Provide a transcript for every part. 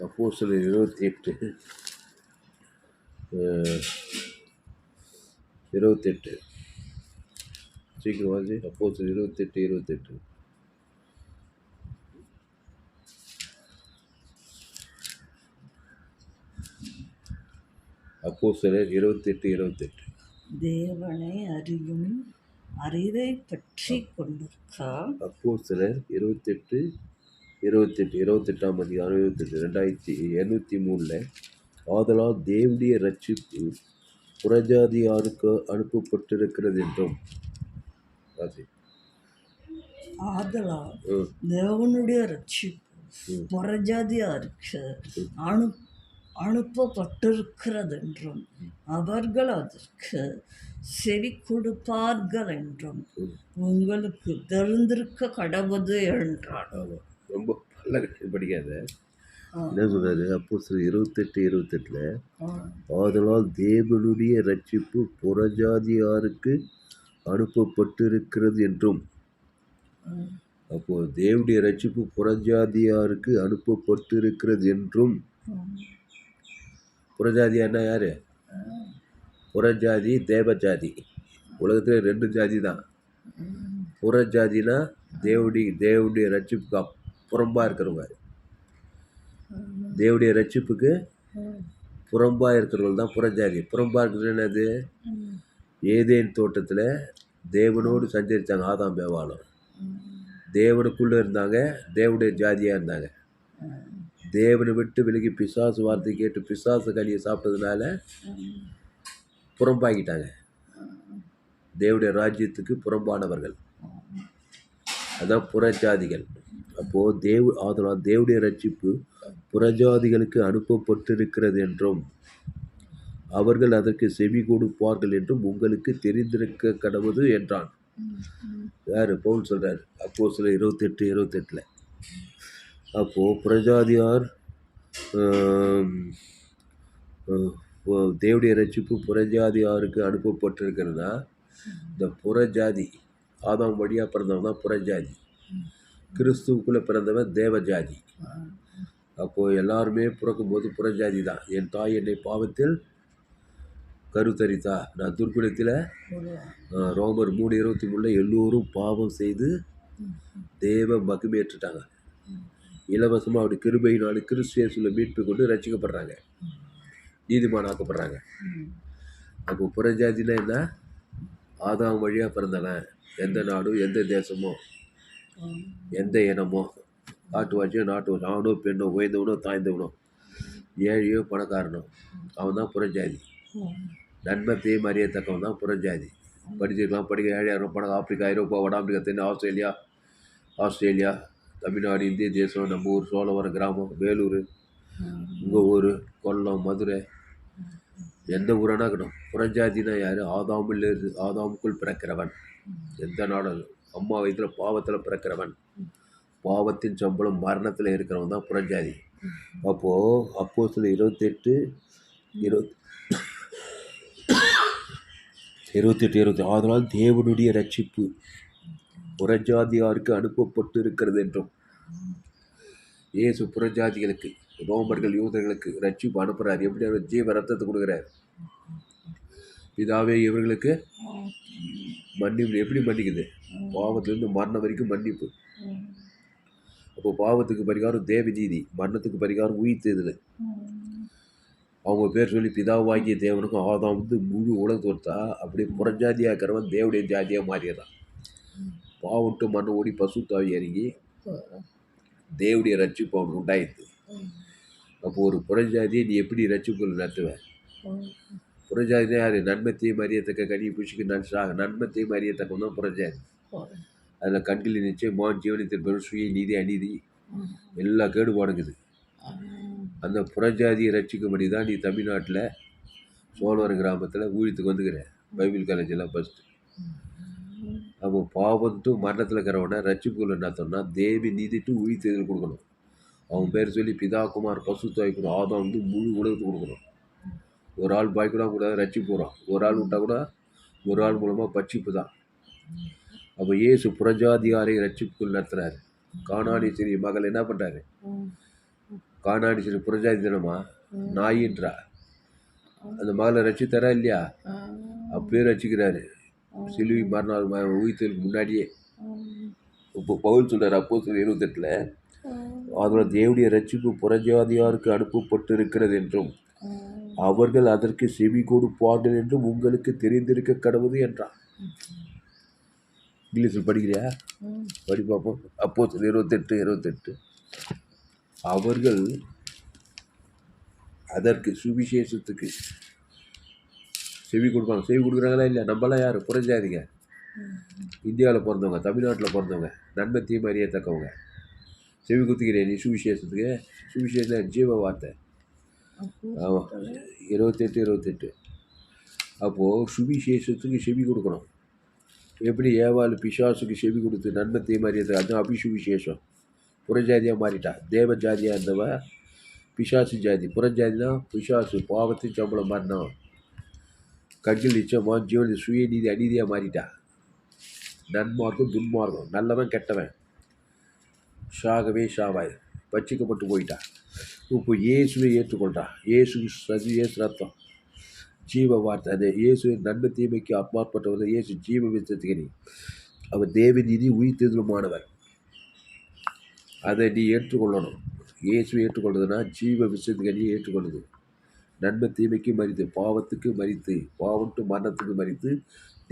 அப்போஸ்தலர் 28 28 சீக்கிரம் வாசி. அப்போஸ்தலர் 28. அப்போஸ்தலர் 28. தேவனை அறியும் அறிவை பற்றி கொண்டிருக்க. அப்போஸ்தலர் 28 அதிகாரம் 28 ஆதலால் தேவனுடைய ரட்சிப்பு புறஜாதியாருக்கு அனுப்பப்பட்டிருக்கிறது என்றும். ஆதலால் தேவனுடைய ரட்சிப்பு புறஜாதியாருக்கு அனுப்பப்பட்டிருக்கிறது என்றும் அவர்கள் அதற்கு செவி கொடுப்பார்கள் என்றும் உங்களுக்கு தெரிந்திருக்க கடவுது என்றார். ரொம்ப நல்ல படிக்காத என்ன சொல்றாரு? அப்போஸ்தலர் 28 ஆதலால் தேவனுடைய ரட்சிப்பு புறஜாதியாருக்கு அனுப்பப்பட்டிருக்கிறது என்றும். அப்போ தேவனுடைய ரட்சிப்பு புறஜாதியாருக்கு அனுப்பப்பட்டிருக்கிறது என்றும். புறஜாதியானா யாரு? புறஜாதி, தேவஜாதி. உலகத்துல 2 ஜாதி தான். புறஜாதினா தேவனுடைய ரட்சிப்புக்கு புறம்பா இருக்கிறவங்க. தேவனுடைய ரட்சிப்புக்கு புறம்பா இருக்கிறவங்க தான் புறஜாதி. புறம்பா இருக்கிறது என்னது? ஏதேன் தோட்டத்தில் தேவனோடு சஞ்சரித்தாங்க ஆதாம் ஏவாளும். தேவனுக்குள்ளே இருந்தாங்க, தேவனுடைய ஜாதியாக இருந்தாங்க. தேவனை விட்டு விலகி பிசாசு வார்த்தை கேட்டு பிசாசு கனியை சாப்பிட்டதுனால புறம்பாக்கிட்டாங்க. தேவனுடைய ராஜ்யத்துக்கு புறம்பானவர்கள், அதான் புறஜாதிகள். அப்போது ஆதலால் தேவனுடைய ரட்சிப்பு புறஜாதிகளுக்கு அனுப்பப்பட்டிருக்கிறது என்றும் அவர்கள் அதற்கு செவி கொடுப்பார்கள் என்றும் உங்களுக்கு தெரிந்திருக்க கடவுது என்றான். யார்? பவுல் சொல்கிறார் அப்போஸ்தலர் 28. அப்போது புறஜாதியார் தேவனுடைய ரட்சிப்பு புறஜாதியாருக்கு அனுப்பப்பட்டிருக்கிறதுனா, இந்த புறஜாதி ஆதாம் வழியாக பிறந்தவன் தான் புறஜாதி. கிறிஸ்துவுக்குள்ளே பிறந்தவன் தேவஜாதி. அப்போது எல்லாருமே பிறக்கும்போது புறஜாதி தான். என் தாய் என்னை பாவத்தில் கருத்தரித்தா. நான் துர்க்குணத்தில் ரோமர் 3:23 எல்லோரும் பாவம் செய்து தேவ மகிமையேற்றுட்டாங்க. இலவசமாக அப்படி கிருபையினாலும் கிறிஸ்து இயேசுவில் மீட்பு கொண்டு ரட்சிக்கப்படுறாங்க, நீதிமானாக்கப்படுறாங்க. அப்போ புறஜாதினா என்ன? ஆதாம் வழியாக பிறந்தவன். எந்த நாடும் எந்த தேசமோ எந்த இனமோ காட்டுவாச்சியோ நாட்டு வாசி, ஆணோ பெண்ணோ உயர்ந்தவனோ தாய்ந்தவனோ ஏழையோ பணக்காரனோ அவன் தான் புறஜாதி. நன்மை தீமை அறியத்தக்கவன் தான் புறஜாதி. படிச்சிருக்கலாம், படிக்க ஏழையாக பணம் ஆப்பிரிக்கா, ஐரோப்பா, வட ஆப்பிரிக்கா, தென் ஆஸ்திரேலியா, தமிழ்நாடு, இந்திய தேசம், நம்ம ஊர் சோழவரம் கிராமம், வேலூர், உங்கள் ஊர் கொல்லம், மதுரை, எந்த ஊரானா இருக்கணும். புறஜாதினா யார்? ஆதாமுக்குள் பிறக்கிறவன். எந்த நாடும் அம்மா வயிற்றில் பாவத்தில் பிறக்கிறவன், பாவத்தின் சம்பளம் மரணத்தில் இருக்கிறவன் தான் புறஜாதி. அப்போது அப்போஸ்தலர் 28 ஆதலால் தேவனுடைய ரட்சிப்பு புறஜாதியாருக்கு அனுப்பப்பட்டு இருக்கிறது என்றும். இயேசு புறஜாதிகளுக்கு, ரோமர்கள், யூதர்களுக்கு ரட்சிப்பு அனுப்புகிறார். எப்படி? அவர் ஜீவ ரத்தத்தை கொடுக்குறார். பிதாவே இவர்களுக்கு மன்னிப்பு. எப்படி மன்னிக்குது? பாவத்திலிருந்து மரணம் வரைக்கும் மன்னிப்பு. அப்போ பாவத்துக்கு பரிகாரம் தேவ நீதி, மரணத்துக்கு பரிகாரம் உயிர்த்தெழுதல். அவங்க பேர் சொல்லி பிதாவாகிய தேவனுக்கும் ஆதாம் முழு உலகத்தை கொடுத்தா, அப்படியே புறஜாதியாக இருக்கிறவன் தேவனுடைய ஜாதியாக மாறிடுறான். பாவட்டு மண்ணை ஓடி பசுத்தாவி இறங்கி தேவனுடைய ரட்சிப்பு அவனுக்கு உண்டாயிடுது. அப்போ ஒரு புறஜாதியை நீ எப்படி ரட்சிப்புகள் நடத்துவேன்? புறஜாதினா யார்? நன்மை தீமை அறியத்தக்க கனி புஷிக்கு நன்மை தீமை அறியத்தக்கவன் தான் புறஜாதி. அதில் கண்களில் நிச்சயம் மான் ஜீவனத்தில் பெரும் சுய நீதி அநீதி எல்லா கேடுபாடுங்குது. அந்த புறஜாதியை ரட்சிக்கும்படி தான் நீ தமிழ்நாட்டில் சோழவரம் கிராமத்தில் ஊழியத்துக்கு வந்துக்கிற பைபிள் காலேஜெல்லாம் ஃபஸ்ட்டு. அப்போ பாவத்து மரணத்தில் இருக்கிறவனை ரட்சிப்புகள் என்னத்தோம்னா தேவி நீதிட்டு ஊழியத்தில் கொடுக்கணும். அவன் பேர் சொல்லி பிதா குமார் பசுத்தாய் கூட ஆதாம் முழு உலகத்துக்கு கொடுக்கணும். ஒரு ஆள் பாய் கூட கூடாது, ரட்சிப்பு போகிறான். ஒரு ஆள் விட்டால் கூட ஒரு ஆள் மூலமாக பட்சிப்பு தான். அப்போ இயேசு புறஜாதியாரை ரட்சிப்புக்குள் நடத்துகிறாரு. கானானி சிறிய மகள் என்ன பண்ணுறாரு? கானாடி சரி புறஜாதி தினமா நாயின்றா அந்த மகளை ரசித்தாரா இல்லையா? அப்பயே ரசிக்கிறாரு. சிலுவை மறுநாள் உயிர்த்தலுக்கு முன்னாடியே. இப்போ பவுல் சொல்றாரு அப்போஸ்தலர் 28 அதனால் தேவனுடைய ரட்சிப்பு புறஜாதியாருக்கு அனுப்பப்பட்டு இருக்கிறது என்றும் அவர்கள் அதற்கு செவி கொடுப்பார்கள் என்றும் உங்களுக்கு தெரிந்திருக்க கடவுது என்றான். இங்கிலீஷில் படிக்கிறியா? படி பார்ப்போம். அப்போஸ்தலர் 28 அவர்கள் அதற்கு சுவிசேஷத்துக்கு செவி கொடுப்பாங்க. செவி கொடுக்குறாங்களா இல்லையா? நம்மளாம் யார்? புறஜாதிங்க. இந்தியாவில் பிறந்தவங்க, தமிழ்நாட்டில் பிறந்தவங்க, நன்மை தீமை அறியத்தக்கவங்க. செவி குத்திக்கிறேன் நீ சுவிசேஷத்துக்கு. சுவிசேஷம் ஜீவ வார்த்தை. ஆமாம், 28 அப்போது சுவிசேஷத்துக்கு செவி கொடுக்கணும். எப்படி ஏவாள் பிசாசுக்கு செவி கொடுத்து நன்மை தீமை அறியத்தக்க, அதுதான் அபிசுவிசேஷம். புறஜாதியாக மாறிட்டா. தேவ ஜாதியாக இருந்தவ பிசாசு ஜாதி. புறஜாதி தான் பிசாசு, பாவத்தின் சம்பளம் மரணம், கண்கள் நிச்சயமாக ஜீவன சுயநீதி அநீதியாக மாறிட்டா. நன்மார்க்கம் துன்மார்க்கம், நல்லவன் கெட்டவன், சாகவே சாவாய் பச்சிக்கப்பட்டு போயிட்டா. இப்போ இயேசுவை ஏற்றுக்கொண்டா. இயேசு ரத்தம் ஜீவ வார்த்தை. அது இயேசு நன்மை தீமைக்கு அப்பாற்பட்டவர். இயேசு ஜீவ விசத்துக்கு அவர் தேவ நீதி உயிர்த்தெழுதலுமானவர். அதை நீ ஏற்றுக்கொள்ளணும். இயேசுவை ஏற்றுக்கொள்றதுன்னா ஜீவ விசத்துக்கு நீ ஏற்றுக்கொள்ளுது. நன்மை தீமைக்கு மறித்து, பாவத்துக்கு மறித்து, பாவம் டு மரணத்துக்கு மறித்து,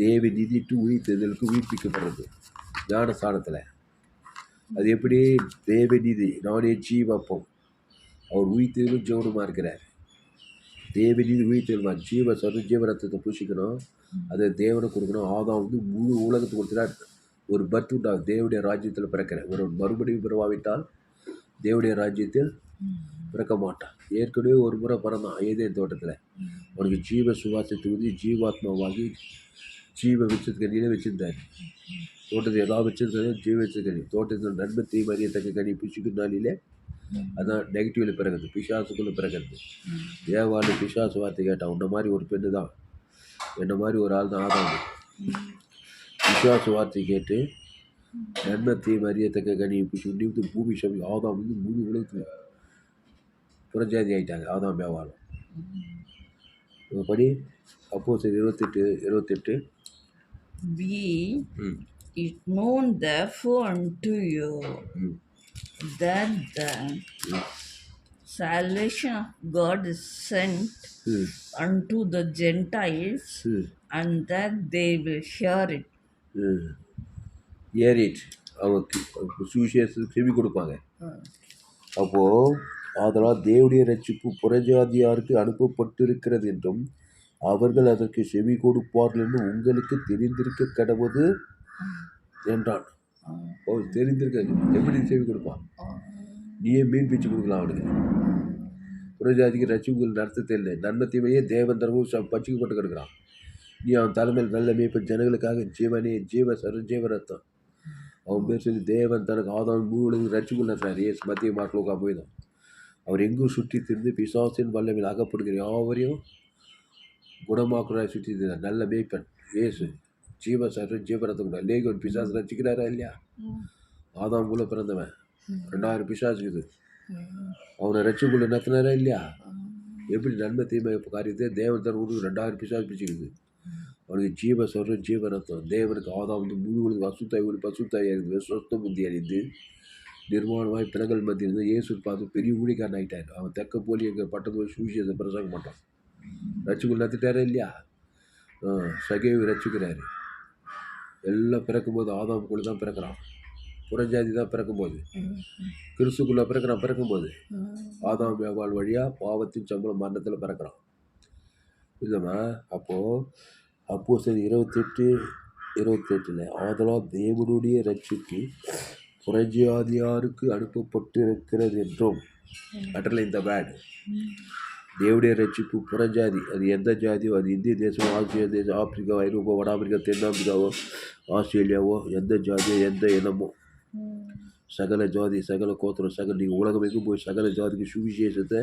தேவ நீதி டு உயிர்த்தெழுதலுக்கு உயிர்ப்பிக்கப்படுறது ஞானஸ்தானத்தில். அது எப்படி? தேவ நீதி, நானே ஜீவப்பம். அவர் உயிர்த்தெழுதலும் ஜீவனுமா இருக்கிறார். தேவ நீதி உயிர்த்தெழுமா ஜீவ ஜீவ ரத்தத்தை பூசிக்கணும். அதை தேவனை கொடுக்கணும். ஆதாம் முழு உலகத்துக்கு கொடுத்துட்டார். ஒரு பர்த் உண்டாகும். தேவனுடைய ராஜ்யத்தில் பிறக்கிற ஒரு மறுபடியும் பிறவாவிட்டால் தேவனுடைய ராஜ்யத்தில் பிறக்க மாட்டான். ஏற்கனவே ஒரு முறை பிறந்தான் ஏதேன் தோட்டத்தில். அவனுக்கு ஜீவ சுவாசத்தை ஊதி ஜீவாத்மாவாகி ஜீவ விச்சத்துக்கணியில் வச்சிருந்தார். தோட்டத்தில் எல்லாம் வச்சிருந்தாரு. ஜீவ விச்சக்கணி தோட்டத்தில் நன்மை தீமை அறியத்தக்க கனி பிசுக்கு நாளிலே அதான் நெகட்டிவில் பிறகுது, பிசாசுக்குள்ளே பிறகுது. ஏவாளு பிசாசு வார்த்தை கேட்டான். உன்ன மாதிரி ஒரு பெண்ணு தான், என்ன மாதிரி ஒரு ஆள் தான் ஆதாம். பிசாசு வார்த்தை கேட்டு நன்மை தீமை அறியத்தக்க கனி பிசுக்கு பூமி சமி ஆதாம் முழு உலகத்தில் புறஜாதி ஆகிட்டாங்க. ஆதாம் ஏவாளும் படி. அப்போஸ்தலர் 28 Be it known therefore unto you that the salvation of God is sent unto the Gentiles, and that they will hear it. ஏறிட் அவங்க சுவிசேஷத்துக்கு செவி கொடுப்பாங்க. அப்போது அதனால் தேவனுடைய ரட்சிப்பு புறஜாதியாருக்கு அனுப்பப்பட்டிருக்கிறது என்றும் அவர்கள் அதற்கு செவி கொடுப்பார்கள் என்று உங்களுக்கு தெரிந்திருக்க கடவுது என்றான். ஓ, தெரிந்திருக்காது. எப்படி செவி கொடுப்பான்? நீயே மீன் பிச்சு கொடுக்கலாம் அவனுக்கு. புறஜாதிக்கு ரட்சிப்புகள் நடத்த தெரியல. நன்மை தீமையே தேவன் தரவும் பச்சிக்கப்பட்டு கிடக்கிறான். நீ அவன் தலைமையில் நல்ல மேய்ப்பு ஜனங்களுக்காக ஜீவனே ஜீவ ஜீவ ரத்தம். அவன் பேர் சொல்லி தேவன் தனக்கு ஆதாம் முழு ரட்சிப்புகள் நடத்துறாரு. ஏசு மத்திய மார்க்லோக்கா போய்தான். அவர் எங்கும் சுற்றி திரிந்து பிசாசின் வல்லமையில் அகப்படுகிற யாவரையும் குணமாக்குறாரு. சுற்றி இருந்தார் நல்ல மேய்ப்பன் ஏசு. ஜீவ ஜீவரத்தம் கூட லேகன் பிசாசு ரசிக்கிறாரா இல்லையா? ஆதாம் கூட பிறந்தவன் 2000 பிசாசுக்குது. அவனை ரட்சிக்குள்ள நடத்தினாரா இல்லையா? எப்படி நன்மை தீமை காரியத்தை தேவன் தன் ஊருக்கு 2000 பிசாசு பிச்சுக்குது. அவனுக்கு ஜீவ ஜீவரத்தம். தேவனுக்கு ஆதாம் முழு அசுத்தாய் ஒரு பசுத்தாய் அறிந்து சொத்த புத்தி அறிந்து நிர்மாணமாய் பிறங்கள் மத்தியிலிருந்து இயேசு பார்த்து பெரிய ஊழிக்காரன் ஆகிட்டார். அவன் தெக்க போலி எங்கள் பட்டத்து போய் சுவிசேஷத்தை பிரசங்க மாட்டான். ரட்சிக்குள் நடத்திட்டாரா இல்லையா? சகைவை ரட்சிக்கிறாரு. எல்லாம் பிறக்கும்போது ஆதாமுக்குள்ளே தான் பிறக்கிறான். புறஜாதி தான் பிறக்கும்போது கிறிஸ்துக்குள்ளே பிறக்கும்போது ஆதாம் ஏவாள் வழியாக பாவத்தின் சம்பளம் மரணத்தில் பிறக்கிறான். புரியுதமா? அப்போஸ்தலர் 28 ஆதலால் தேவனுடைய ரட்சிப்பு புறஜாதியாருக்கு அனுப்பப்பட்டிருக்கிறது என்றும் அண்டர்லைன் த வேர்ட். தேவனுடைய ரட்சிப்பு புறஜாதி. அது எந்த ஜாதியோ, அது இந்திய தேசமோ, ஆசியா தேசம், ஆப்பிரிக்கா, ஐரோப்பா, வட அமெரிக்கா, தென்னாப்பிரிக்காவோ, ஆஸ்திரேலியாவோ, எந்த ஜாதியோ எந்த இனமோ, சகல ஜாதி சகல கோத்திரம் நீங்கள் உலகம் எங்கும் போய் சகல ஜாதிக்கு சுவிசேஷத்தை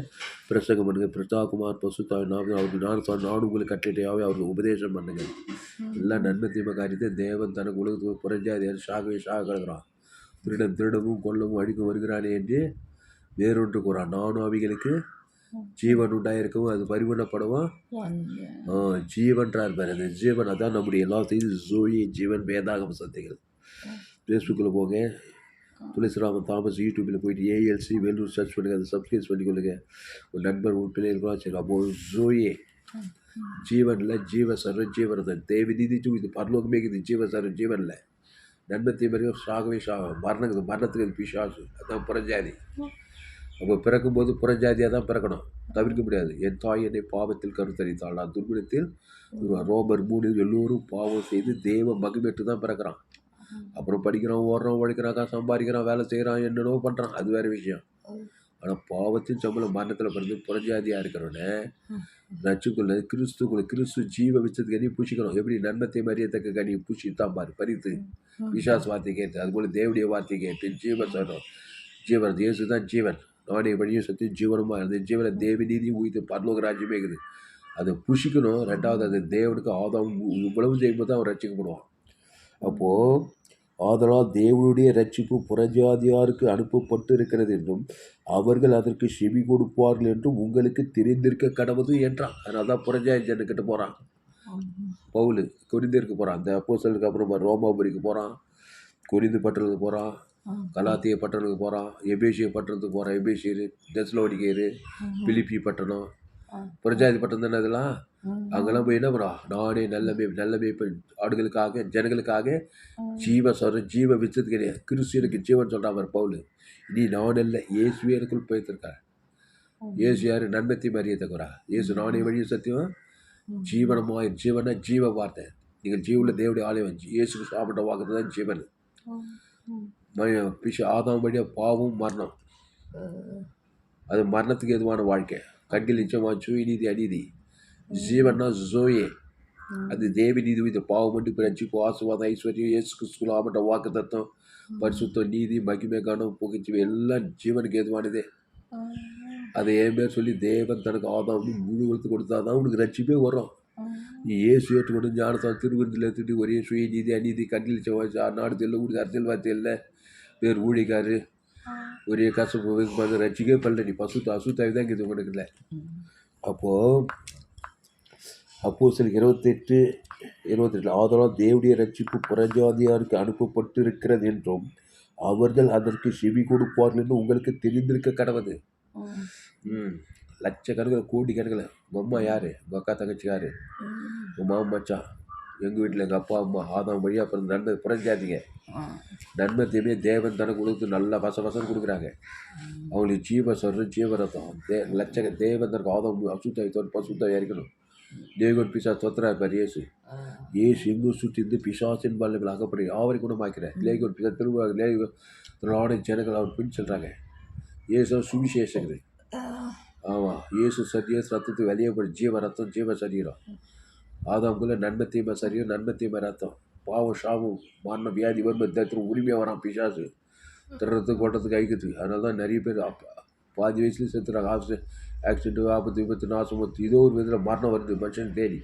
பிரசங்கம் பண்ணுங்க. பிரதாகுமார் பசுத்தாய் அவருக்கு நானும் உங்களுக்கு கட்டளையாகவே அவருக்கு உபதேசம் பண்ணுங்க. எல்லாம் நன்மை தீமை காரியத்தை தேவன் தனக்கு உலகத்துக்கு புறஜாதியார் சாகவே கிடக்கிறான். திருடவும் கொல்லவும் அழிக்கும் வருகிறானே என்று வேறொன்று கூறான், நானும் அவைகளுக்கு ஜீவன் உண்டாயிருக்கவும் அது பரிபூர்ணப்படவும் One. ஜீவன்றார் பாரு. அந்த ஜீவன் அதான் நம்முடைய எல்லாத்தையும் ஜோயி ஜீவன் வேதாகம சந்தைகள். ஃபேஸ்புக்கில் போங்க, துளசிராமன் தாமஸ் யூடியூப்பில் போயிட்டு ஏஎல்சி வேலூர் சர்ச் பண்ணுங்கள், அதை சப்ஸ்கிரைப் பண்ணிக்கொள்ளுங்க. ஒரு நண்பர் உன் பிள்ளைகளுக்குலாம் சரி. அப்போது ஜோயே ஜீவனில் ஜீவ சர்வ ஜீவனதன் தேவி நீதி இது பரலோகமே இது ஜீவ சர்வ ஜீவனில் நன்மத்தை மாதிரியும் சாகவே மரணத்துக்கு அது பிசாசு. அதான் புறஜாதி. அப்போ பிறக்கும்போது புறஜாதியாக தான் பிறக்கணும், தவிர்க்க முடியாது. என் தாய் என்னை பாவத்தில் கருத்தரித்தாள், நான் துர்குணத்தில் ரோமர் 3 எல்லோரும் பாவம் செய்து தேவ மகிமைட்டு தான் பிறக்கிறான். அப்புறம் படிக்கிறான், ஓடுறான், உழைக்கிறான், சம்பாதிக்கிறான், வேலை செய்கிறான், என்னென்னவோ பண்ணுறான், அது வேறு விஷயம். ஆனால் பாவத்தின் சம்பளம் மரணத்தில் பிறந்து புறஜாதியாக இருக்கிறவனே நச்சுக்குள்ள கிறிஸ்து ஜீவ விச்சத்துக்கு கனி பூசிக்கணும். எப்படி நன்மத்தை மரியத்தக்க கனி பூசித்தான் பாரு பறித்து விசாஸ் வார்த்தை கேட்டு, அதுபோல் தேவடைய வார்த்தை கேட்டு ஜீவன் சொல்லணும். ஜீவன் இயேசு தான் ஜீவன், நானே வழியும் சத்தியும் ஜீவனமாக இருந்த ஜீவனை தேவ நீதி உயிர்த்து பரலோக ராஜ்யமே இருக்குது. அதை புஷிக்கணும். ரெண்டாவது அது தேவனுக்கு ஆதாம் இவ்வளவு செய்யும்போது தான் அவன் ரட்சிக்கப்படுவான். அப்போது ஆதலால் தேவனுடைய ரட்சிப்பு புறஜாதியாருக்கு அனுப்பப்பட்டு இருக்கிறது என்றும் அவர்கள் அதற்கு செவி கொடுப்பார்கள் என்றும் உங்களுக்கு தெரிந்திருக்க கடவுது என்றான். அதனால தான் புறஜாதி ஜனக்கிட்ட போகிறான் பவுல், கொரிந்தியருக்கு போகிறான். அந்த அப்போஸ்தலருக்கு அப்புறமா ரோமாபுரிக்கு போகிறான், கொரிந்து பட்டணத்துக்கு போகிறான், கலாத்திய பட்டணத்துக்கு போகிறான், எபேசிய பட்டணத்துக்கு போகிறான், எபேசியர், தெசலோனிக்கேயர், பிலிப்பி பட்டணம், புறஜாதி பட்டணம் தானே அதெல்லாம். அங்கெல்லாம் போய் என்ன பண்ணுறான், நானே நல்ல மேய்ப்பன் ஆடுகளுக்காக ஜனங்களுக்காக ஜீவ விச்சது கிடையாது. கிறிஸ்துவனுக்கு ஜீவன் சொல்கிறான் பவுல். இனி நான் அல்ல, இயேசுவே எனக்குள் போய்த்திருக்கார். இயேசு யார்? நன்மத்தை மரியத்தக்குறா. இயேசு நானே வழி சத்தியம் ஜீவனமாய் ஜீவன ஜீவ வார்த்தை. நீங்கள் ஜீவனில் தேவடைய ஆலயம் இயேசுக்கு சாப்பிட்ட வாக்குறது தான் ஜீவன். ஆதாம் வழியாக பாவம் மரணம், அது மரணத்துக்கு எதுவான வாழ்க்கை. கண்கள் நிச்சயமாச்சு நீதி அநீதி. ஜீவன்னா ஜோயே, அது தேவி நீதி இது பாவம் மன்னிப்பு ரட்சிப்பு ஆசீர்வாதம் ஐஸ்வர்யம் இயேசு கிறிஸ்துவின் ஆமட்ட வாக்கு தத்துவம் பரிசுத்தம் நீதி மகிமை காணும் புகழ்ச்சி எல்லாம் ஜீவனுக்கு ஏதுவானதே. அதை என் பேர் சொல்லி தேவன் தனக்கு ஆதாம் முழு வளர்த்து கொடுத்தாதான் உனக்கு ரட்சிப்பே வரும். நீ ஏசு ஏற்றுக்கொண்டு ஞானத்தான் திருவிருந்தில் எடுத்துட்டு ஒரே சுய நீதி அநீதி கண்ணில் செவ்வாய்ச்சி நாடு தெரியல உனக்கு அரசியல் வார்த்தை இல்லை, பேர் ஊழிக்காரு, ஒரே கசப்பு ரட்சிக்கே பண்ணல. நீ அசுத்தாவி தான் இங்கே உனக்கு இல்லை. அப்போது அப்போஸ்தலர் 28 ஆதலால் தேவனுடைய ரட்சிப்பு புறஜாதியாருக்கு அனுப்பப்பட்டு இருக்கிறது என்றும் அவர்கள் அதற்கு செவி கொடுப்பார்கள் என்று உங்களுக்கு தெரிந்திருக்க கடவுது. லட்சக்கணக்கில் கோடி கணக்கில். உங்கள் அம்மா யார்? உங்கள் அக்கா தங்கச்சி யார்? உங்கள் மாமா மச்சான். எங்கள் வீட்டில் எங்கள் அப்பா அம்மா ஆதாம் வழியாக அப்புறம் நன்மை புறஞ்சாதிங்க. நன்மத்தையுமே தேவன் தனக்கு கொடுத்து நல்லா வசம் கொடுக்குறாங்க. அவங்களுக்கு ஜீவ சொல்கிறேன் ஜீவரத்தம் தேவன் தனக்கு ஆதாம் அசுத்தாய் பசுத்தாய் இருக்கணும். தேவன் பிசா தொத்துறா இருப்பார். ஏசு எங்கும் சுற்றி பிசாசின் வல்லமையில் அகப்படி அவரை குணமாக்கிறார். லேகோன் பிசா திருவாடை ஜனங்கள் அவர் பின் சொல்கிறாங்க. ஏசு சுவிசேஷங்கள். ஆமாம், இயேசு ரத்தத்துக்கு வெளியேப்படி ஜீவ ரத்தம் ஜீவ சரீரம். ஆதாம்குள்ளே நன்மை தீமை சரீரம் நன்மை தீமை ரத்தம். பாவம் ஷாபம் மரணம் வியாதி வரும் தரத்தில் உரிமையாக வரான் பிசாசு திருறதுக்கு கொட்டத்துக்கு அழிக்கிறதுக்கு. அதனால தான் நிறைய பேர் பாதி வயசுலேயும் செத்துறாங்க. ஆக்சிடென்ட்டு ஆபத்து விபத்து நாசம் இதோ ஒரு விதத்தில் மரணம் வருது மனுஷன் தேடி.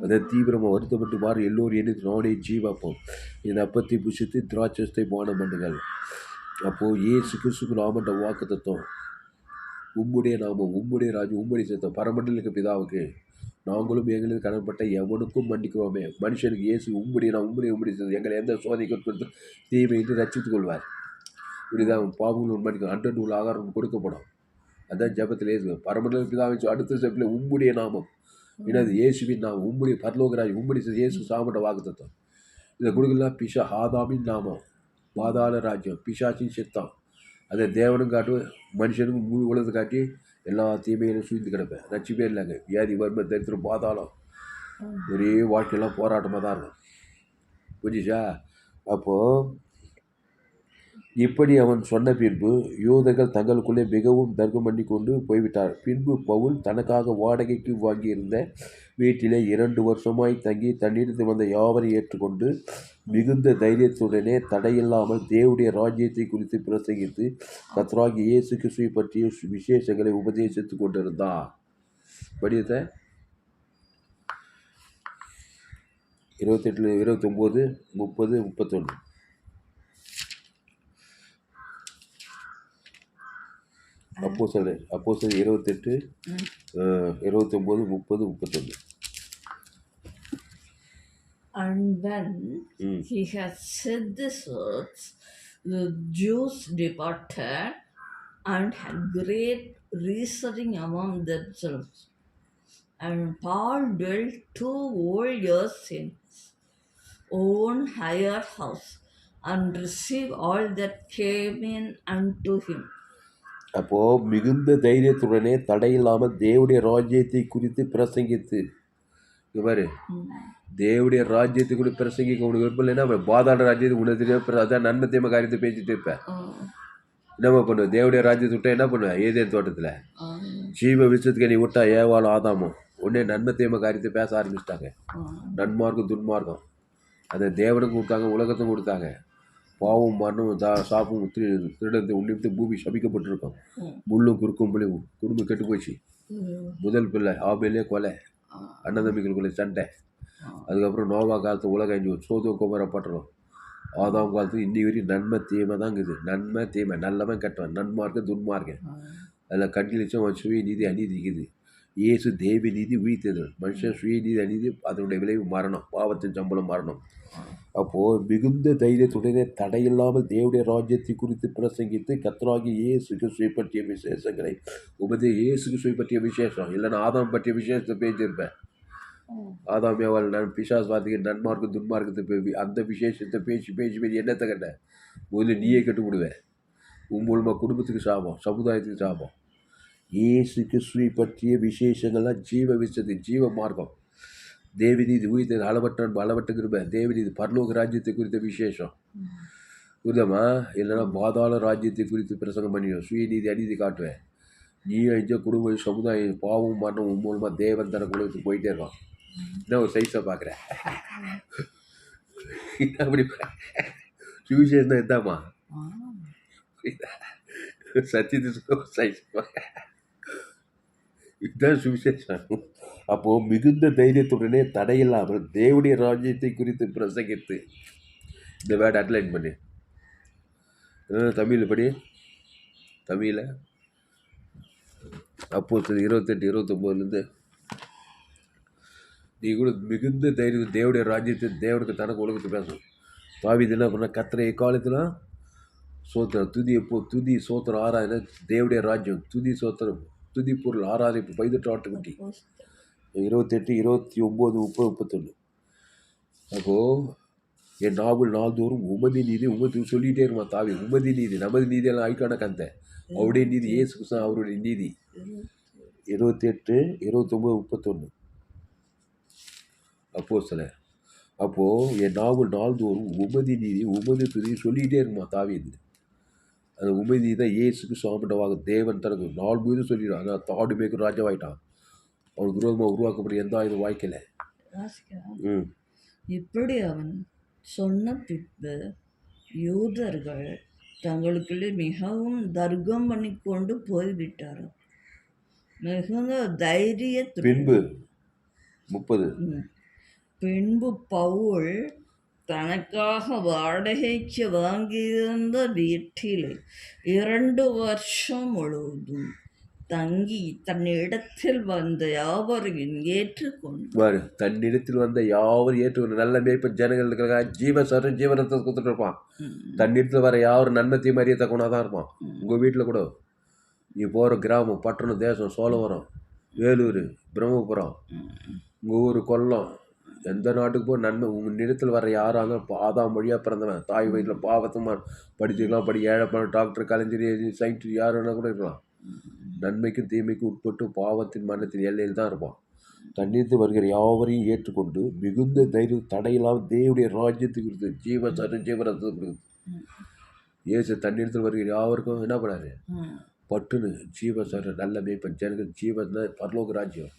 அதை தீவிரமாக வருத்தப்பட்டு பாரு எல்லோரும் எண்ணி நானே ஜீவாப்போம் இந்த அப்பத்தை புஷித்து திராட்சத்தை பானம் பண்ணுங்கள். அப்போது ஏசு கிறிஸ்துக்கு நாமன்ற வாக்கு தத்துவம் உம்முடைய நாமம் உம்முடைய ராஜ்யம் உம்முடைய சத்தம் பரமண்டலுக்கு பிதாவுக்கு நாங்களும் எங்களுக்கு கடன்பட்ட எவனுக்கும் மன்னிக்கிறோமே. மனுஷனுக்கு இயேசு உம்முடைய நான் உம்முடைய சத்தம் எங்களை எந்த சோதனைக்கு கொடுத்து தீமையின்றி ரட்சித்துக் கொள்வார். இப்படிதான் பாவங்கள் மன்னிக்கும் 100 நூல் ஆகாரம் கொடுக்கப்படும். அதான் ஜபத்தில் ஏசு பரமண்டல பிதாவை அடுத்த ஸ்டெப்பில் உம்முடைய நாமம் என்னது இயேசுவின் நாமம் உம்முடைய பரலோகராஜ் உம்முடைய இயேசு சாமட்ட வாக்கு தத்துவம். இதை கொடுக்கலாம் ஆதாமின் நாமம் பாதாள ராஜ்யம் பிசாசின் சித்தம். அதை தேவனும் காட்டு மனுஷனுக்கும் முழு உலகத்தை காட்டி எல்லா தீமையிலும் சூழ்ந்து கிடப்பேன். ரட்சிப்பே இல்லைங்க. வியாதி வறுமை தரித்திரம் பாதாளம் ஒரே வாழ்க்கையெல்லாம் போராட்டமாக தான் இருக்கும். புரிஞ்சிச்சா? அப்போது இப்படி அவன் சொன்ன பின்பு யூதர்கள் தங்களுக்குள்ளே மிகவும் தர்க்கம் பண்ணி கொண்டு போய்விட்டார். பின்பு பவுல் தனக்காக வாடகைக்கு வாங்கியிருந்த வீட்டிலே 2 வருஷமாய் தங்கி தன்னிடத்தில் வந்த யாவரை ஏற்றுக்கொண்டு மிகுந்த தைரியத்துடனே தடையில்லாமல் தேவனுடைய ராஜ்யத்தை குறித்து பிரசங்கித்து கர்த்தராகிய இயேசு கிறிஸ்துவை பற்றிய விசேஷங்களை உபதேசித்துக் கொண்டிருந்தார். படியத்தை 28, 29, 30, 31. அப்போஸ்தலர் 28 29 30 31. And when he had said these words, the Jews departed and had great reasoning among themselves. And Paul dwelt 2 whole years in his own hired house and received all that came in unto him. அப்போது மிகுந்த தைரியத்துடனே தடையில்லாமல் தேவனுடைய ராஜ்யத்தை குறித்து பிரசங்கித்து, இங்க பாரு, தேவனுடைய ராஜ்யத்தை கூட பிரசங்கிக்க உனக்கு விருப்பம் இல்லைன்னா அவன் பாதாள ராஜ்யத்தை உனக்கு தெரியும். அதான் நன்மை தீமை காரியத்தை பேசிட்டு இருப்பேன். என்னம்மா பண்ணுவேன்? தேவனுடைய ராஜ்யத்தை விட்டா என்ன பண்ணுவேன்? ஏதேன் தோட்டத்தில் ஜீவ விஷயத்துக்கு நீ விட்டா ஏவாளும் ஆதாமும் உடனே நன்மை தீமை காரியத்தை பேச ஆரம்பிச்சிட்டாங்க. நன்மார்க்கம் துன்மார்க்கம் அதை தேவனுக்கும் கொடுத்தாங்க, உலகத்துக்கும் கொடுத்தாங்க. பாவம் மரணம் சாப்பும் திருடத்தை உன்னிட்டு பூமி சபிக்கப்பட்டிருக்கோம். முள்ளும் குறுக்கும் புளிவும் குடும்பம் கெட்டு போச்சு. முதல் பிள்ளை ஆபேலே கொலை, அண்ணன் தம்பிகளுக்குள்ள சண்டை. அதுக்கப்புறம் நோவா காலத்து உலகம் அஞ்சு சோதோ கோபரப்பட்டுரும். ஆதாம் காலத்து இன்னி வரையும் நன்மை தீமை தான் இருக்குது. நன்மை தீமை, நல்லவன் கெட்டவன், நன்மார்க்கம் துன்மார்க்கன். அதில் கண்டிலிச்சும் அவன் சுய நீதி அநீதி இருக்குது. இயேசு தேவி நீதி உயிர்த்தது. மனுஷன் சுய நீதி அநீதி, அதனுடைய விளைவு மரணம், பாவத்தின் சம்பளம் மரணம். அப்போது மிகுந்த தைரியத்துடனே தடையில்லாமல் தேவனுடைய ராஜ்யத்தை குறித்து பிரசங்கித்து கர்த்தராகிய இயேசுக்கு சுய பற்றிய விசேஷங்களை இயேசுக்கு சுய பற்றிய விசேஷம் இல்லைன்னா ஆதாம் பற்றிய விசேஷத்தை பேசியிருப்பேன். ஆதாம் ஏவாள் பிசாஸ் வார்த்தைக்கு நன்மார்க்கும் துன்மார்க்கத்தை அந்த விசேஷத்தை பேசி பேசி பேசி என்னத்தை கட்ட முதல்ல நீயே கட்டு விடுவேன். உன் மூலமாக குடும்பத்துக்கு சாபம், சமுதாயத்துக்கு சாபம். இயேசுக்கு சுய பற்றிய விசேஷங்கள்லாம் ஜீவ விஷயத்தை ஜீவ மார்க்கம், தேவநீதி உயிர்த்தது, அளவற்ற கிருபை, தேவநீதி, பரலோக ராஜ்யத்தை குறித்த விசேஷம் புரிதமா? இல்லைன்னா பாதாள ராஜ்யத்தை குறித்து பிரசங்கம் பண்ணிடும். சுயநீதி அநீதி காட்டுவேன். நீ அஞ்ச குடும்பம் சமுதாயம் பாவம் மரணம் உன் மூலமாக தேவன் தர குலத்துக்கு போயிட்டே இருக்கான். என்ன ஒரு சைஸை பார்க்குறேன் அப்படி சுவிசேஷம் தான் எதாம்மா சத்தியத்துக்கு சைஸ் இதுதான் சுவிசேஷம். அப்போது மிகுந்த தைரியத்துடனே தடையில்லாமல் தேவனுடைய ராஜ்யத்தை குறித்து பிரசங்கித்து, இந்த வேர்டு அட்லைன் பண்ணி தமிழ் படி, தமிழில் அப்போஸ்தலர் 28 29 நீ கூட மிகுந்த தைரியம் தேவனுடைய ராஜ்யத்தை தேவனுக்கு தனக்கு உலகத்தை பேசணும். தாவீது என்ன பண்ண? கர்த்தரை எக்காலத்தில் சோத்திரம் துதி சோத்திரம் ஆராதனை, தேவனுடைய ராஜ்யம் துதி சோத்திரம் துதி பொருள் ஆராதனை பைதட்டு ஆட்டுக்குட்டி 28 29 30 31. அப்போது என் நாவல் நாள்தோறும் உமதி நீதி உமதி சொல்லிகிட்டே இருமா தாவி. உமதி நீதி நமது நீதியெல்லாம் ஐக்கான கந்த அவருடைய நீதி ஏசு கிறிஸ்து அவருடைய நீதி 28 29 31. அப்போஸ்தலர் அப்போது என் நாவல் நாள்தோறும் உமதி நீதி உமதி துதி சொல்லிகிட்டே இருக்குமா தாவீது. அந்த உமதி தான் இயேசுக்கு சாப்பிட்டவாக தேவன் தனக்கு நாள் முழுதும் சொல்லிடுவான். ஆனால் தாடு மேய்க்கு ராஜாவாயிட்டான். அவனுக்கு விரோதமாக உருவாக்கப்பட்ட எந்த ஆயுதம் வாய்க்கலை. இப்படி அவன் சொன்ன பின்பு யூதர்கள் தங்களுக்குள்ளே மிகவும் தர்க்கம் பண்ணி கொண்டு போய்விட்டார்கள். மிகுந்த தைரியத்துடன் பின்பு பவுல் தனக்காக வாடகைக்கு வாங்கியிருந்த வீட்டிலே 2 வருஷம் முழுவதும் தங்கி தன்னிடத்தில் வந்த யாவரையும் ஏற்றுக்கொண்டு தன்னிடத்தில் வந்த யாவரும் ஏற்றுக்கொண்டு நல்ல மேய்ப்பன் ஜனங்களுக்காக ஜீவசரம் ஜீவனத்தை கொடுத்துட்டு இருப்பான். தன்னிடத்தில் வர யாரும் நன்மத்தை மாதிரியே தக்கணாதான் இருப்பான். உங்கள் வீட்டில் கூட நீ போகிற கிராமம் பட்டணம் தேசம் சோழவரம் வேலூர் பிரம்மபுரம் உங்கள் ஊர் கொல்லம் எந்த நாட்டுக்கு போய் நன்மை உங்கள் நிலத்தில் வர யாராக ஆதாம் மொழியாக பிறந்தவன் தாய் வயிற்றில் பாவத்தமாக படிச்சுக்கலாம். ஏழைப்பணம் டாக்டர் கலைஞர் சயின்டிஸ்ட் யார் வேணால் கூட இருக்கலாம். நன்மைக்கும் தீமைக்கும் உட்பட்டு பாவத்தின் மரணத்தின் எல்லையில் தான் இருப்பான். தண்ணீர்த்து வருகிற யாவரையும் ஏற்றுக்கொண்டு மிகுந்த தைரியம் தடையில்லாமல் தேவனுடைய ராஜ்யத்தை குறித்து ஜீவரத்தை குறித்து ஏசு தண்ணீர்த்தில் வருகிற யாவருக்கும் என்ன பண்ணாரு? பட்டுன்னு ஜீவசர நல்ல மேய்ப்பன் ஜனங்கள் ஜீவன் பரலோக ராஜ்யம்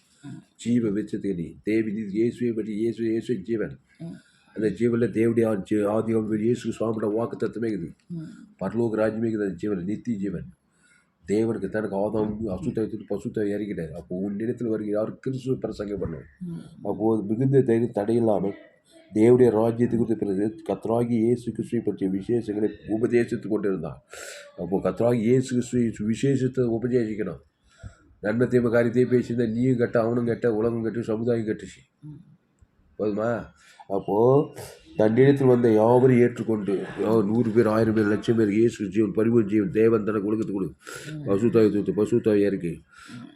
ஜீவ விச்சத்தை நீ தேவி நீ இயேசுவை பற்றி இயேசு ஜீவன். அந்த ஜீவனில் தேவடைய ஆதி இயேசு சுவாமியோட வாக்கு தத்துவமே இருக்குது. பரலோக ராஜ்யமே இருக்குது. அந்த ஜீவன் நித்திய ஜீவன் தேவனுக்கு தனக்கு ஆதாம் அசுத்தத்துக்கு பசுத்தை இறங்கிட்டார். அப்போது உன் இடத்தில் வருகிற யாரும் கிறிஸ்துவ பிரசங்கம் பண்ணுவோம். அப்போது மிகுந்த தைரியம் தடையில்லாமல் தேவனுடைய ராஜ்யத்தை குறித்து பிறகு கர்த்தராகி இயேசு கிறிஸ்துவை பற்றிய விசேஷங்களை உபதேசித்து கொண்டிருந்தான். அப்போது கர்த்தராகி இயேசு கிறிஸ்துவை விசேஷத்தை உபதேசிக்கணும். நன்மை தீமை காரியத்தையும் பேசியிருந்தா நீயும் கெட்ட, அவனும் கெட்ட, உலகம் கெட்டு, சமுதாயம் கெட்டுச்சு. போதுமா? அப்போது தன்னிடத்தில் வந்த யாவரும் ஏற்றுக்கொண்டு 100 பேர் 1000 பேர் 1,00,000 பேர் இயேசு ஜீவன் பரிபூர்ண ஜீவன் தேவன் தனக்கு ஒழுக்கத்து கொடு, பசுத்தாய் தூத்து பசுத்தாய் இருக்கு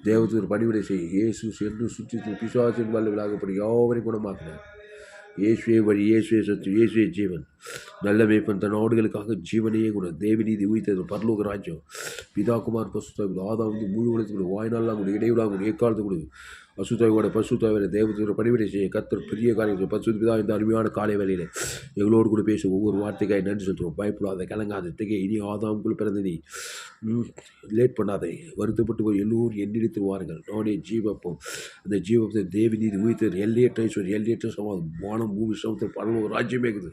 தேவத்துக்கு பணிவிடை செய், இயேசு சென்று சுற்றி பிசாசின் வல்லவர்களாகப்படி யாவரையும் குணமாக்கினார். இயேசுவே வழி, இயேசுவே சத்து, இயேசுவே ஜீவன். நல்ல மேய்ப்பன் தன் ஆடுகளுக்காக ஜீவனையே கூட தேவநீதி உயிர்த்தது பரலோக ராஜ்யம் பிதாகுமார் பசுத்தாய் ஆதாம் முழு உலகத்துக்கு கொடு, வாய்நாள்லாம் கொடு, இடைவிழா கொடு, ஏக்காலத்து கொடு, பசுத்தாயோட பசுத்தாயோட தேவத்துக்கு பணிவிடை செய்ய கர்த்தர் பெரிய காரியங்கள் பசு பிதா இந்த அருமையான காலை வேலையில் எங்களோடு கூட பேச ஒவ்வொரு வார்த்தைக்காய் நன்றி செலுத்துவோம். பயப்படாத, கலங்காத, திகை இனி ஆதாமுக்குள் பிறந்த நீ லேட் பண்ணாதே, வருத்தப்பட்டு போய் எல்லோரும் என்னிடத்தில் வாருங்கள், நானே ஜீவப்போம். அந்த ஜீவத்தை தேவநீதி உயிர்த்தது எல்லையற்ற எல்லையற்ற சமாதம் வானம் பூமி சமத்தில் பரலோக ராஜ்யமே இருக்குது.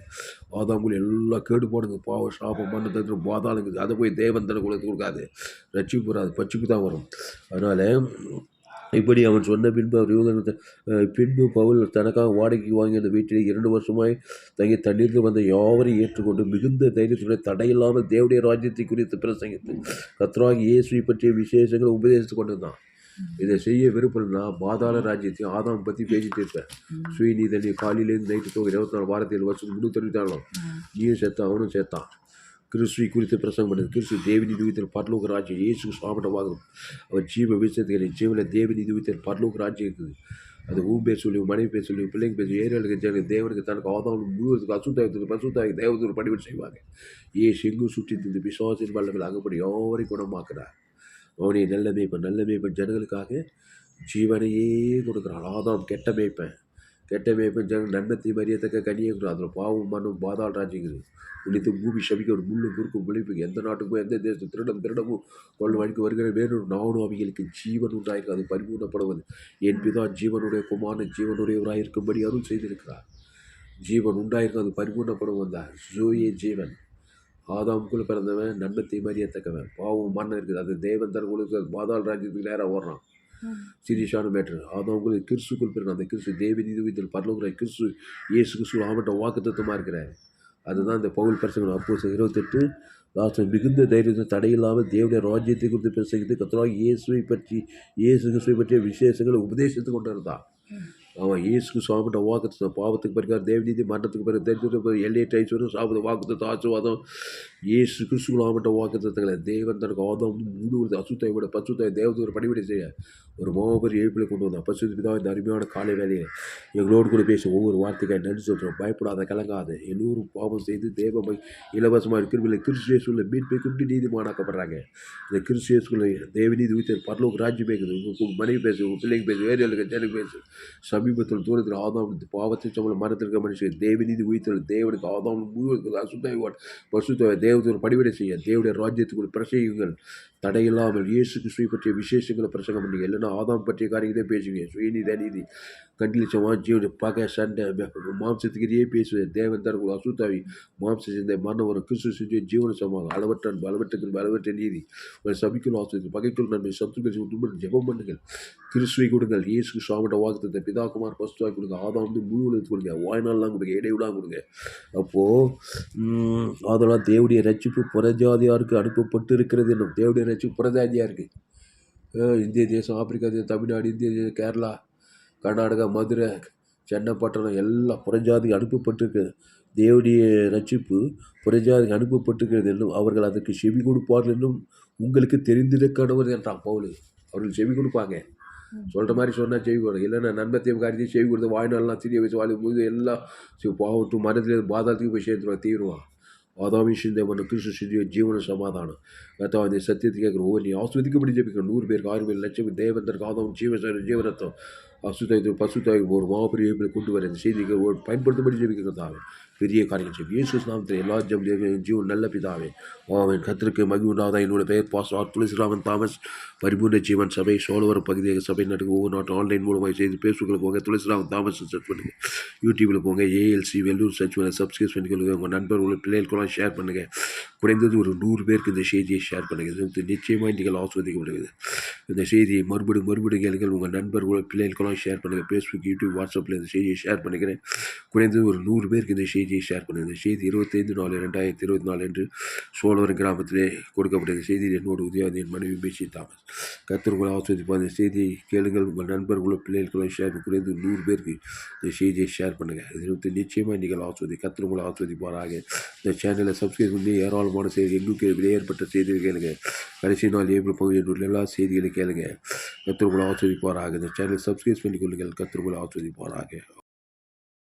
ஆதாமுக்குள் எல்லாம் கேடு போடுங்க, பாவ சாபம் மண்ணை தவிர பாதாளுங்குது. அதை போய் தேவன் தனக்கு கொடுக்காது, ரட்சிப்பு வராது, பட்சிப்பு தான் வரும். அதனால் இப்படி அவன் சொன்ன பின்பு பின்பு பவுல் தனக்காக வாடகைக்கு வாங்கி அந்த வீட்டில் 2 வருஷமாய் தங்கி தண்ணீரில் வந்த யாவரையும் ஏற்றுக்கொண்டு மிகுந்த தைரியத்துடன் தடையில்லாமல் தேவனுடைய ராஜ்யத்தை குறித்து பிரசங்கித்து கர்த்தராகிய இயேசுவை பற்றிய விசேஷங்களை உபதேசித்து கொண்டிருந்தான். இதை செய்ய விருப்பம்னா பாதாள ராஜ்யத்தையும் ஆதாம் பற்றி பேசிட்டு இருப்பேன். சுயநீதனி காலையிலேருந்து நைட்டு தோக 24 வாரத்தில் வருஷம் 365 நீயும் சேர்த்தான், அவனும் சேர்த்தான். கிறிஸ்துவை குறித்து பிரசங்கம் பண்ணது. கிறிஸ்து தேவநீதி உயிர்த்தல் பரலோக ராஜ்யம் இயேசு சாப்பிட்டவாகும். அவர் ஜீவ விசத்துகளை ஜீவனில் தேவநீதி உயிர்த்தல் பரலோக ராஜ்யம் இருக்குது. அது பேர் சொல்லி, மனைவி பேர் சொல்லி, பிள்ளைங்க பேர் ஏரியாளுக்கு ஜன தேவனுக்கு தனக்கு ஆதாம் முழுவதுக்கு அசுத்தாயத்துக்கு பசுத்தாய் தேவதூர் பணிவிட செய்வாங்க. எங்கும் சுற்றி திருந்து பிசாசின் வல்லங்கள் அகப்படி யாவரையும் குணமாக்குறார். அவனை நல்ல மேய்ப்பன் ஜனங்களுக்காக ஜீவனையே கொடுக்குறான். ஆதாம் கெட்ட மேய்ப்பன் ஜனங்கள் நன்மத்தை மறியத்தக்க கனியே கொடுக்கும். அதில் பாவம் மண்ணும் பாதாள் ராஜ்யங்குது. உன்னித்து பூமி சபிக்க ஒரு முள்ளு குறுக்கும் விழிப்புக்கு எந்த நாட்டுக்கும் எந்த தேசம் திருடமும் கொள்ள வழிக்கு வருகிற வேறொரு நானும் அவைகளுக்கு ஜீவன் உண்டாயிருக்கு, அது பரிபூர்ணப்படுவது. என் பிதா ஜீவனுடைய குமாரன் ஜீவனுடையவராக இருக்கும்படி அருள் செய்திருக்கிறார். ஜீவன் உண்டாயிருக்கு, அது பரிபூர்ணப்படும் வந்தார். ஜோயே ஜீவன். ஆதாமுக்குள்ள பிறந்தவன் நன்மத்தை மறியத்தக்கவன். பாவம் மண்ணை இருக்குது, அது தேவன் தன் உங்களுக்கு பாதாள் ராஜ்யத்துக்கு நேராக ஓடுறான். சீரியஸான மேட்ரு. ஆதாமுக்குள்ள கிறிஸ்துக்குள் பிறகு அந்த கிறிஸ்து தேவநீதி உயிர்த்தல் பரலோக கிறிஸ்து இயேசு கிறிஸ்து அவன்கிட்ட வாக்குத்தத்தமாக இருக்கிறார். அதுதான் இந்த பவுல் பிரசங்கம். அப்போஸ்தலர் 28 லாஸ்ட் மிகுந்த தைரியத்தை தடையில்லாமல் தேவனுடைய ராஜ்யத்தை குறித்து பிரசங்கித்து கர்த்தராகிய இயேசு கிறிஸ்துவை பற்றிய விசேஷங்களை உபதேசித்து கொண்டு இருந்தான். அவன் இயேசுக்கு சுவாமிட்ட வாக்குத்த பாவத்துக்கு பிறகு தேவநீதி மரணத்துக்கு பிறகு தெரிஞ்சு எல்லையற்ற ஐஸ்வர்யம் சாப்பிட வாக்குத்த ஆசீர்வாதம் இயேசு கிறிஸ்து சுவாமிட்ட வாக்குத்தங்களை தேவன் தனக்கு ஆதாம் முழு அசுத்தாய் விட பசுத்தாய் தேவதூர் பணிவிடை செய்ய ஒரு மாபெரும் எழுப்பிலை கொண்டு வந்தான். பசுத்து பிதா இந்த அருமையான காலை வேலையை எங்களோடு கூட பேச ஒவ்வொரு வார்த்தைக்காய் நன்றி சொல்கிறோம். பயப்படாத, கலங்காத, எல்லோரும் பாவம் செய்து தேவமை இலவசமாக இருக்கிறவில்லை கிறிஸ்துவேசுள்ள மீட்பை கொண்டு நீதிமானாக்கப்படுறாங்க. இந்த கிறிஸ்துவேசுள்ள தேவநீதி உயிர்த்தல் பரலோக ராஜ்யம் பேசுது. உங்கள் மனைவி பேசு, உங்கள் பிள்ளைங்க பேசு, வேறு ஜனக்கு பேசு. சமீபத்தில் தூரத்தில் ஆதாம் பாவத்தின் சம்பளம் மரணத்திற்கு மனுஷன் தேவநீதி உயிர்த்தல் தேவனுக்கு ஆதாம் முழு அசுத்தாய் பசுத்தாய் தேவதூர் பணிவிடை செய்ய தேவனுடைய ராஜ்யத்துக்குள் பிரசையுங்கள். தடையில்லாமல் இயேசு கிறிஸ்துவை பற்றிய விசேஷங்களை பிரசங்கம் பண்ணீங்க. இல்லைன்னா ஆதாம் பற்றிய காரியங்களே பேசுவீங்க. சுயநீதி அநீதி கண்டிலிச்சமா ஜீவன் பகை சண்டை மாம்சத்துக்கிட்டே பேசுவேன். தேவன் தனக்கு அசுத்தாவி மாம்ச சிந்தை மரணம் வரும். கிறிஸ்து செஞ்சு ஜீவன சமமாக அளவற்ற நீதி ஒரு சபிக்குள் ஆசிரியர் பகைக்குள் நன்மை சத்துக்கள் ஜெபம் பண்ணுங்கள். கிறிஸ்துவை கொடுங்கள். இயேசு சுவாமிட்ட வாக்குத்தத்தை பிதாகுமார் பசுத்தாய் கொடுங்க. ஆதாம் முழு உலகத்துக்கு கொடுங்க. வாய்நாள்லாம் கொடுங்க, இடைவிடாம கொடுங்க. அப்போது அதெல்லாம் தேவனுடைய ரட்சிப்பு புறஜாதியாருக்கு அனுப்பப்பட்டு இருக்கிறது என்னும். தேவனுடைய ரட்சிப்பு புறஜாதியாக இருக்குது. இந்திய தேசம், ஆப்பிரிக்கா தேசம், தமிழ்நாடு, இந்திய தேசம், கேரளா, கர்நாடகா, மதுரை, சென்னைப்பட்டணம் எல்லாம் புறஜாதிக்கு அனுப்பப்பட்டிருக்கு. தேவனுடைய ரட்சிப்பு புறஜாதிக்கு அனுப்பப்பட்டிருக்கிறது என்னும் அவர்கள் அதற்கு செவி கொடுப்பார்கள் என்னும் உங்களுக்கு தெரிந்திருக்கிறவர் என்றான் பவுல். அவர்கள் செவி கொடுப்பாங்க. சொல்கிற மாதிரி சொன்னால் செவி கொடுக்கும். இல்லைன்னா நன்மத்தையும் காரியத்தையும் செவி கொடுத்து வாய்நாள்லாம் சிறிய வயசு வாழும் போது எல்லாம் பாவட்டும் மனத்தில் பாதாளத்துக்கு போய் சேர்த்துருவான், தீருவான். ஆதாமி சிந்தை கிறிஸ்து சிந்திய ஜீவன சமாதானம் கர்த்தா இந்த சத்தியத்தை கேட்குற ஒவ்வொரு நீ ஆஸ்வதிக்கப்படி ஜெபிக்கணும். 100 பேருக்கு 6 பேர் லட்சம் தேவந்தருக்கு ஆதாம் ஜீவரத்தம் அசுத்தாயத்து பசுத்தாய்க்கு ஒரு மாபெரிய கொண்டு வர இந்த செய்திக்கு பயன்படுத்தபடி ஜெபிக்கிறதாவே பெரிய காரியங்கள் செய்யும். இயேசு நாமத்தில் எல்லா ஜீவன் நல்ல பிதாவே அவன் கத்திற்கு மகிழ்வுண்டாதான். என்னோட பெயர் பாஸ்டர் துளசிராமன் தாமஸ். பரிபூர்ண ஜீவன் சபை சோழவரம் பகுதியாக சபை நாட்டுக்கு ஒவ்வொரு நாட்டும் ஆன்லைன் மூலமாக செய்து பேசுவதில் போங்க. துளசிராமன் தாமஸ் சர்ச் பண்ணுங்கள். யூடியூப்பில் போங்க. ஏஎல்சி வெள்ளூர் சர்ச் பண்ண சப்ஸ்கிரைப் பண்ணிக்கொள்ளுங்க. உங்கள் நண்பர்கள் பிள்ளைகளுக்கெல்லாம் ஷேர் பண்ணுங்கள். குறைந்தது ஒரு 100 பேருக்கு இந்த செய்தியை ஷேர் பண்ணுங்கள். நிச்சயமாக நீங்கள் ஆஸ்வதிக்கப்படுகிறது. இந்த செய்தியை மறுபடியும் கேளுங்கள். உங்கள் நண்பர்களோட பிள்ளைகளுக்கெல்லாம் ஷேர் பண்ணுங்கள். ஃபேஸ்புக், யூடியூப், வாட்ஸ்அப்பில் இந்த செய்தியை ஷேர் பண்ணிக்கிறேன். குறைந்தது ஒரு 100 பேருக்கு இந்த செய்தியை ஷேர் பண்ணுங்கள். இந்த செய்தி 25/4/2024 என்று சோழவரம் கிராமத்திலே கொடுக்கப்பட்ட இந்த செய்தியில் என்னோட உதவியாவது என் மனைவி பேசி தாமஸ். கர்த்தர் உங்களை ஆஸ்வதிப்பார். இந்த செய்தியை கேளுங்கள். உங்கள் நண்பர்களோட பிள்ளைகளுக்கெல்லாம் ஷேர் குறைந்து 100 பேருக்கு இந்த செய்தியை ஷேர் பண்ணுங்கள். இதை நிச்சயமாக நீங்கள் கர்த்தர் உங்களை ஆஸ்வதிப்பாராக. இந்த சேனலை சப்ஸ்கிரைப் பண்ணி ஏராளமான செய்தி எங்களுக்கு வெளியேற்பட்ட செய்திகள் கேளுங்க. கடைசி நாள் ஏப்ரல் 15 எல்லா செய்திகளையும் கேளுங்க. கர்த்தர் உங்களை ஆஸ்வதிப்பாராக. இந்த சேனலை சப்ஸ்கிரைப் பண்ணிக் கொள்ளுங்கள். கர்த்தர் உங்களை ஆஸ்வதிப்பாராக.